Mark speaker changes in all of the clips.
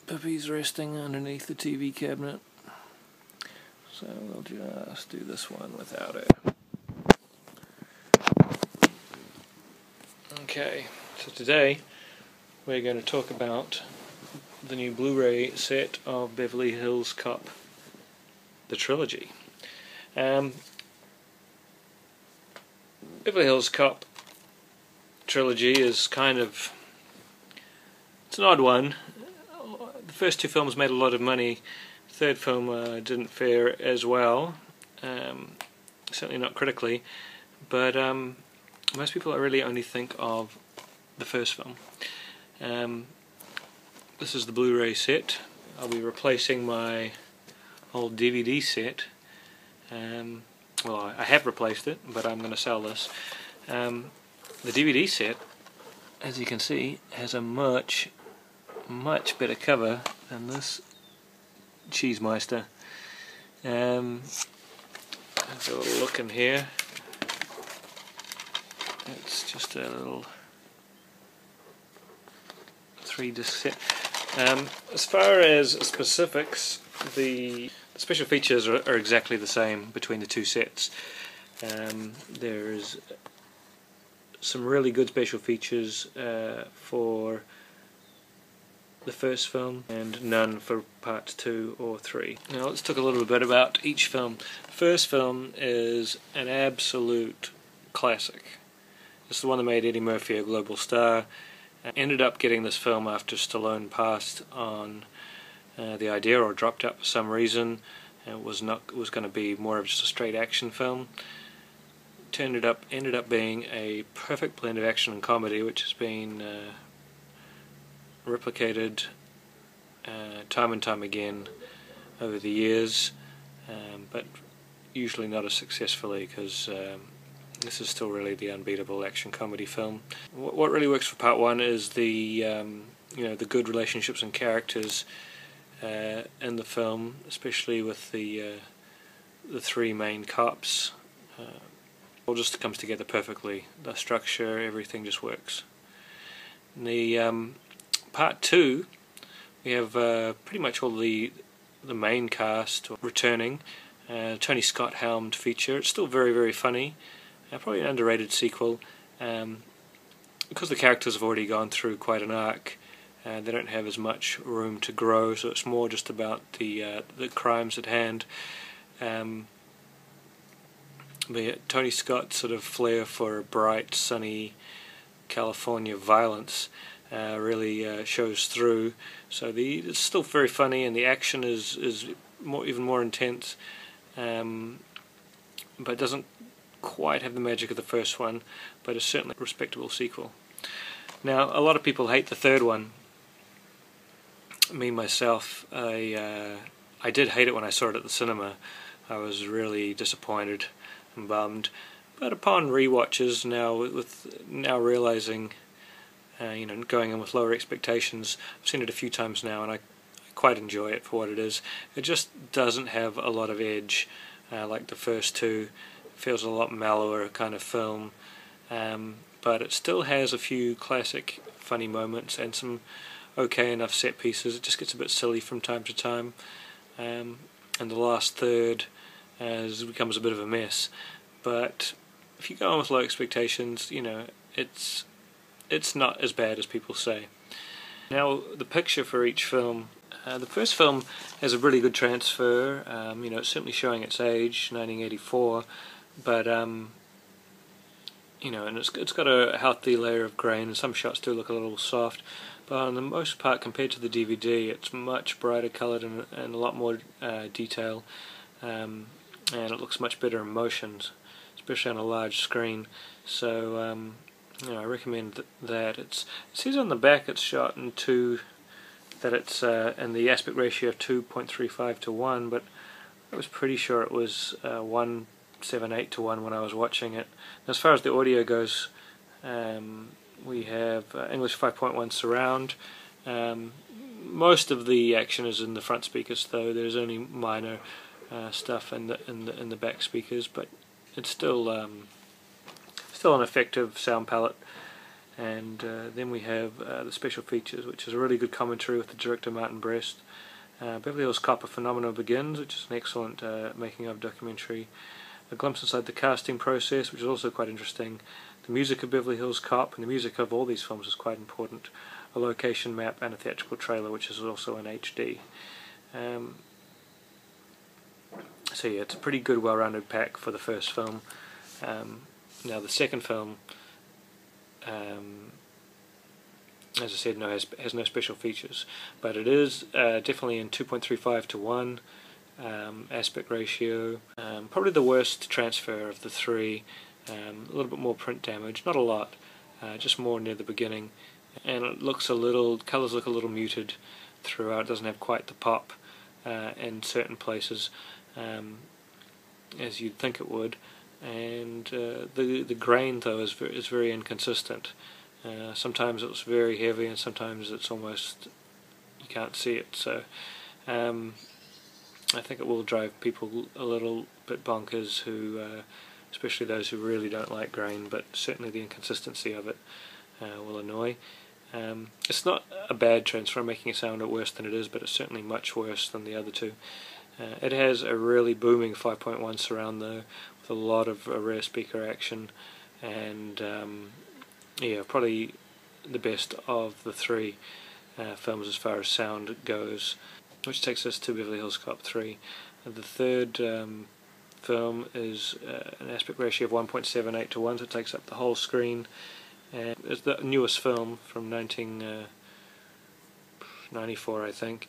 Speaker 1: Pippi's resting underneath the TV cabinet, so we'll just do this one without her. Okay, so today we're going to talk about the new Blu-ray set of Beverly Hills Cop, the Trilogy. Beverly Hills Cop Trilogy is kind of, it's an odd one. The first two films made a lot of money. The third film didn't fare as well, certainly not critically, but most people really only think of the first film. This is the Blu-ray set. I'll be replacing my old DVD set. Well, I have replaced it, but I'm going to sell this. The DVD set, as you can see, has a much better cover than this Cheesemeister. Let's have a little look in here. It's just a little 3-disc set. As far as specifics, the special features are exactly the same between the two sets. There's some really good special features for the first film and none for parts 2 or 3. Now let's talk a little bit about each film. The first film is an absolute classic. It's the one that made Eddie Murphy a global star. Ended up getting this film after Stallone passed on the idea, or dropped out for some reason. It was going to be more of just a straight action film. Ended up being a perfect blend of action and comedy, which has been replicated time and time again over the years, but usually not as successfully, because this is still really the unbeatable action comedy film. What really works for part 1 is the the good relationships and characters in the film, especially with the three main cops. All just comes together perfectly. The structure, everything just works. In the part 2, we have pretty much all the main cast returning. Tony Scott helmed feature. It's still very funny. Probably an underrated sequel. Because the characters have already gone through quite an arc, they don't have as much room to grow, so it's more just about the crimes at hand. But Tony Scott's sort of flair for bright, sunny California violence really shows through. So it's still very funny, and the action is even more intense, but doesn't quite have the magic of the first one, but it's certainly a respectable sequel. Now, a lot of people hate the third one. Me myself, I did hate it when I saw it at the cinema. I was really disappointed and bummed, but upon rewatches now realizing, going in with lower expectations, I've seen it a few times now, and I quite enjoy it for what it is. It just doesn't have a lot of edge like the first two. It feels a lot mellower kind of film, but it still has a few classic funny moments and some okay enough set pieces. It just gets a bit silly from time to time, and the last third becomes a bit of a mess. But if you go on with low expectations, it's not as bad as people say. Now, the picture for each film. The first film has a really good transfer. It's certainly showing its age, 1984, but and it's got a healthy layer of grain, and some shots do look a little soft. But on the most part, compared to the DVD, it's much brighter coloured and a lot more detail, and it looks much better in motions, especially on a large screen. So I recommend that. It says on the back it's shot in that it's in the aspect ratio of 2.35 to 1, but I was pretty sure it was 1.78 to 1 when I was watching it. And as far as the audio goes, we have English 5.1 surround. Most of the action is in the front speakers, though. There's only minor stuff in the back speakers, but it's still an effective sound palette. And then we have the special features, which is a really good commentary with the director Martin Brest. Beverly Hills Cop: A Phenomenon Begins, which is an excellent making of documentary. A glimpse inside the casting process, which is also quite interesting. The music of Beverly Hills Cop, and the music of all these films is quite important. A location map and a theatrical trailer, which is also in HD. So yeah, it's a pretty good, well-rounded pack for the first film. Now the second film, as I said, has no special features, but it is definitely in 2.35:1 aspect ratio. Probably the worst transfer of the three. A little bit more print damage, not a lot, just more near the beginning, and it looks colours look a little muted throughout. It doesn't have quite the pop in certain places as you'd think it would, and the grain though is very inconsistent. Sometimes it's very heavy, and sometimes it's almost you can't see it. So I think it will drive people a little bit bonkers, especially those who really don't like grain, but certainly the inconsistency of it will annoy. It's not a bad transfer, making it sound worse than it is, but it's certainly much worse than the other two. It has a really booming 5.1 surround though, with a lot of rare speaker action, and yeah, probably the best of the three films as far as sound goes, which takes us to Beverly Hills Cop 3. The third film is an aspect ratio of 1.78:1, so it takes up the whole screen, and it's the newest film from 1994, I think.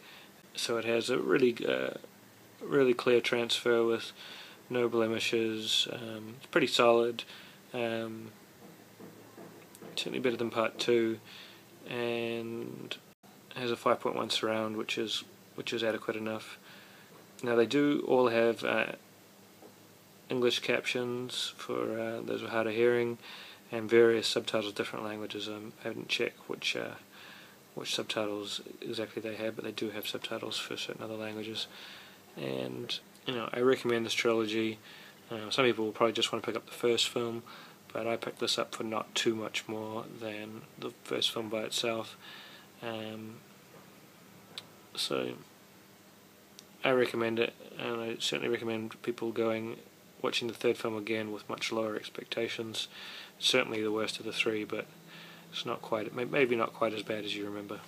Speaker 1: So it has a really clear transfer with no blemishes. It's pretty solid, certainly better than Part 2, and has a 5.1 surround, which is adequate enough. Now they do all have English captions for those with hard of hearing, and various subtitles, different languages. I haven't checked which subtitles exactly they have, but they do have subtitles for certain other languages. And I recommend this trilogy. Some people will probably just want to pick up the first film, but I picked this up for not too much more than the first film by itself. So I recommend it, and I certainly recommend people watching the third film again with much lower expectations. It's certainly the worst of the three, but it's not quite, maybe not quite as bad as you remember.